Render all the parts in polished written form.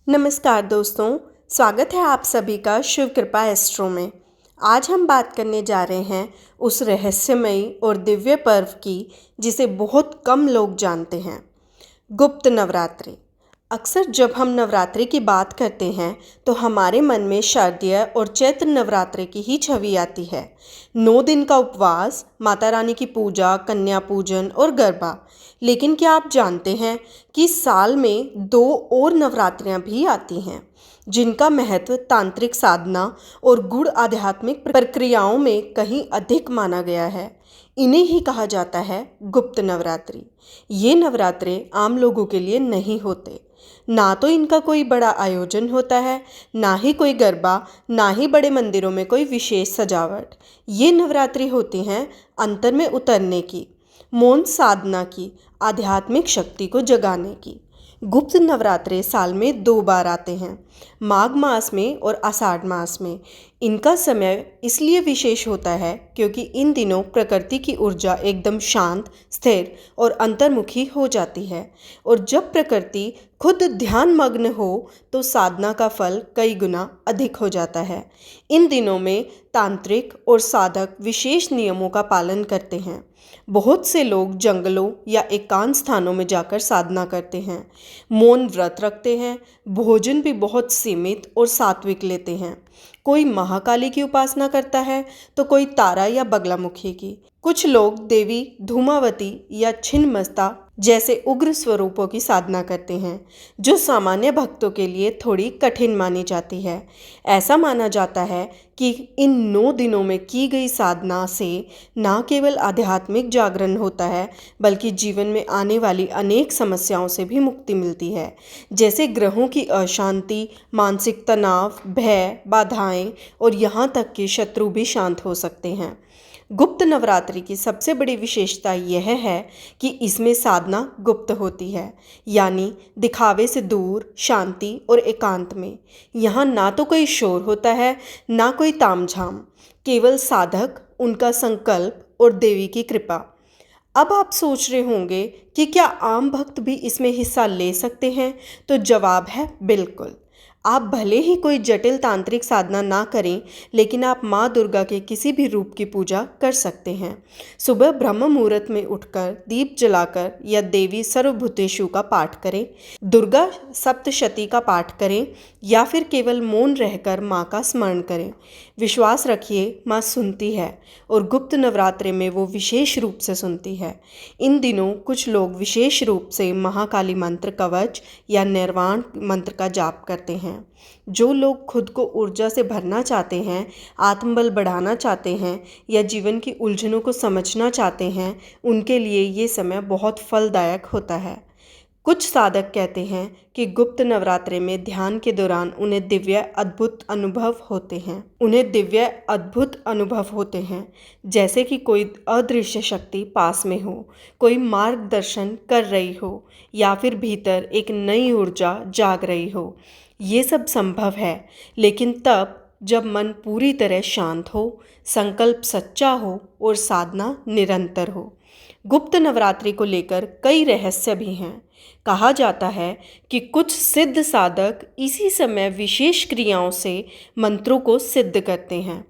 नमस्कार दोस्तों, स्वागत है आप सभी का शिव कृपा एस्ट्रो में। आज हम बात करने जा रहे हैं उस रहस्यमयी और दिव्य पर्व की जिसे बहुत कम लोग जानते हैं, गुप्त नवरात्रि। अक्सर जब हम नवरात्रि की बात करते हैं तो हमारे मन में शारदीय और चैत्र नवरात्रि की ही छवि आती है। 9 दिन का उपवास, माता रानी की पूजा, कन्या पूजन और गरबा। लेकिन क्या आप जानते हैं कि साल में 2 और नवरात्रियां भी आती हैं जिनका महत्व तांत्रिक साधना और गूढ़ आध्यात्मिक प्रक्रियाओं में कहीं अधिक माना गया है। इन्हें ही कहा जाता है गुप्त नवरात्रि। ये नवरात्रे आम लोगों के लिए नहीं होते। ना तो इनका कोई बड़ा आयोजन होता है, ना ही कोई गरबा, ना ही बड़े मंदिरों में कोई विशेष सजावट। ये नवरात्रि होती हैं अंतर में उतरने की, मौन साधना की, आध्यात्मिक शक्ति को जगाने की। गुप्त नवरात्रे साल में 2 बार आते हैं, माघ मास में और आषाढ़ मास में। इनका समय इसलिए विशेष होता है क्योंकि इन दिनों प्रकृति की ऊर्जा एकदम शांत, स्थिर और अंतर्मुखी हो जाती है। और जब प्रकृति खुद ध्यान मग्न हो तो साधना का फल कई गुना अधिक हो जाता है। इन दिनों में तांत्रिक और साधक विशेष नियमों का पालन करते हैं। बहुत से लोग जंगलों या एकांत स्थानों में जाकर साधना करते हैं, मौन व्रत रखते हैं, भोजन भी बहुत सीमित और सात्विक लेते हैं। कोई महाकाली की उपासना करता है तो कोई तारा या बगलामुखी की। कुछ लोग देवी धूमावती या छिन्नमस्ता जैसे उग्र स्वरूपों की साधना करते हैं, जो सामान्य भक्तों के लिए थोड़ी कठिन मानी जाती है। ऐसा माना जाता है कि इन 9 दिनों में की गई साधना से न केवल आध्यात्मिक जागरण होता है, बल्कि जीवन में आने वाली अनेक समस्याओं से भी मुक्ति मिलती है, जैसे ग्रहों की अशांति, मानसिक तनाव, भय, बाधाएं और यहाँ तक कि शत्रु भी शांत हो सकते हैं। गुप्त नवरात्रि की सबसे बड़ी विशेषता यह है कि इसमें साधना गुप्त होती है, यानी दिखावे से दूर, शांति और एकांत में। यहाँ ना तो कोई शोर होता है, ना कोई तामझाम, केवल साधक, उनका संकल्प और देवी की कृपा। अब आप सोच रहे होंगे कि क्या आम भक्त भी इसमें हिस्सा ले सकते हैं? तो जवाब है बिल्कुल। आप भले ही कोई जटिल तांत्रिक साधना ना करें, लेकिन आप माँ दुर्गा के किसी भी रूप की पूजा कर सकते हैं। सुबह ब्रह्म मुहूर्त में उठकर दीप जलाकर या देवी सर्वभूतेषु का पाठ करें, दुर्गा सप्तशती का पाठ करें या फिर केवल मौन रहकर माँ का स्मरण करें। विश्वास रखिए, माँ सुनती है और गुप्त नवरात्रि में वो विशेष रूप से सुनती है। इन दिनों कुछ लोग विशेष रूप से महाकाली मंत्र कवच या निर्वाण मंत्र का जाप करते हैं। जो लोग खुद को ऊर्जा से भरना चाहते हैं, आत्मबल बढ़ाना चाहते हैं या जीवन की उलझनों को समझना चाहते हैं, उनके लिए ये समय बहुत फलदायक होता है। कुछ साधक कहते हैं कि गुप्त नवरात्रि में ध्यान के दौरान उन्हें दिव्य अद्भुत अनुभव होते हैं, जैसे कि कोई अदृश्य शक्ति पास में हो, कोई मार्गदर्शन कर रही हो या फिर भीतर एक नई ऊर्जा जाग रही हो। ये सब संभव है, लेकिन तब जब मन पूरी तरह शांत हो, संकल्प सच्चा हो और साधना निरंतर हो। गुप्त नवरात्रि को लेकर कई रहस्य भी हैं। कहा जाता है कि कुछ सिद्ध साधक इसी समय विशेष क्रियाओं से मंत्रों को सिद्ध करते हैं।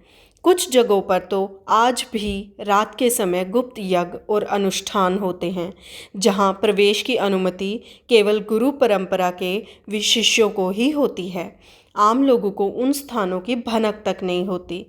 कुछ जगहों पर तो आज भी रात के समय गुप्त यज्ञ और अनुष्ठान होते हैं, जहां प्रवेश की अनुमति केवल गुरु परंपरा के शिष्यों को ही होती है। आम लोगों को उन स्थानों की भनक तक नहीं होती,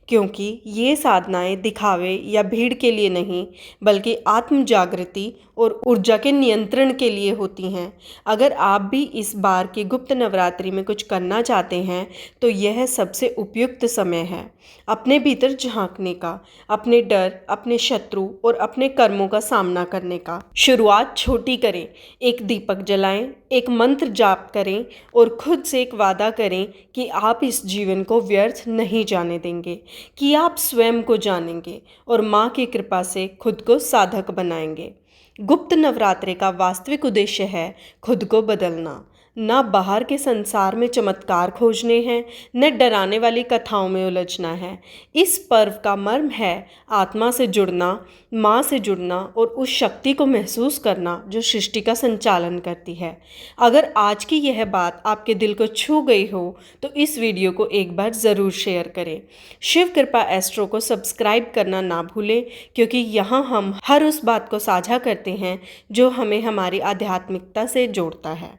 क्योंकि ये साधनाएं दिखावे या भीड़ के लिए नहीं, बल्कि आत्म जागृति और ऊर्जा के नियंत्रण के लिए होती हैं। अगर आप भी इस बार की गुप्त नवरात्रि में कुछ करना चाहते हैं तो यह सबसे उपयुक्त समय है अपने भीतर झांकने का, अपने डर, अपने शत्रु और अपने कर्मों का सामना करने का। शुरुआत छोटी करें, एक दीपक जलाएं, एक मंत्र जाप करें और खुद से एक वादा करें कि आप इस जीवन को व्यर्थ नहीं जाने देंगे, कि आप स्वयं को जानेंगे और माँ की कृपा से खुद को साधक बनाएंगे। गुप्त नवरात्रि का वास्तविक उद्देश्य है खुद को बदलना, न बाहर के संसार में चमत्कार खोजने हैं, न डराने वाली कथाओं में उलझना है। इस पर्व का मर्म है आत्मा से जुड़ना, माँ से जुड़ना और उस शक्ति को महसूस करना जो सृष्टि का संचालन करती है। अगर आज की यह बात आपके दिल को छू गई हो तो इस वीडियो को एक बार ज़रूर शेयर करें। शिव कृपा एस्ट्रो को सब्सक्राइब करना ना भूलें, क्योंकि यहाँ हम हर उस बात को साझा करते हैं जो हमें हमारी आध्यात्मिकता से जोड़ता है।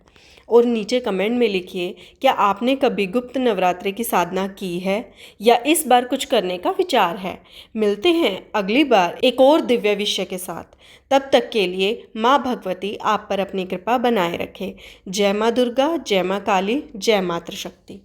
और नीचे कमेंट में लिखिए, क्या आपने कभी गुप्त नवरात्रि की साधना की है या इस बार कुछ करने का विचार है। मिलते हैं अगली बार एक और दिव्य विषय के साथ। तब तक के लिए माँ भगवती आप पर अपनी कृपा बनाए रखे। जय माँ दुर्गा, जय माँ काली, जय मातृ शक्ति।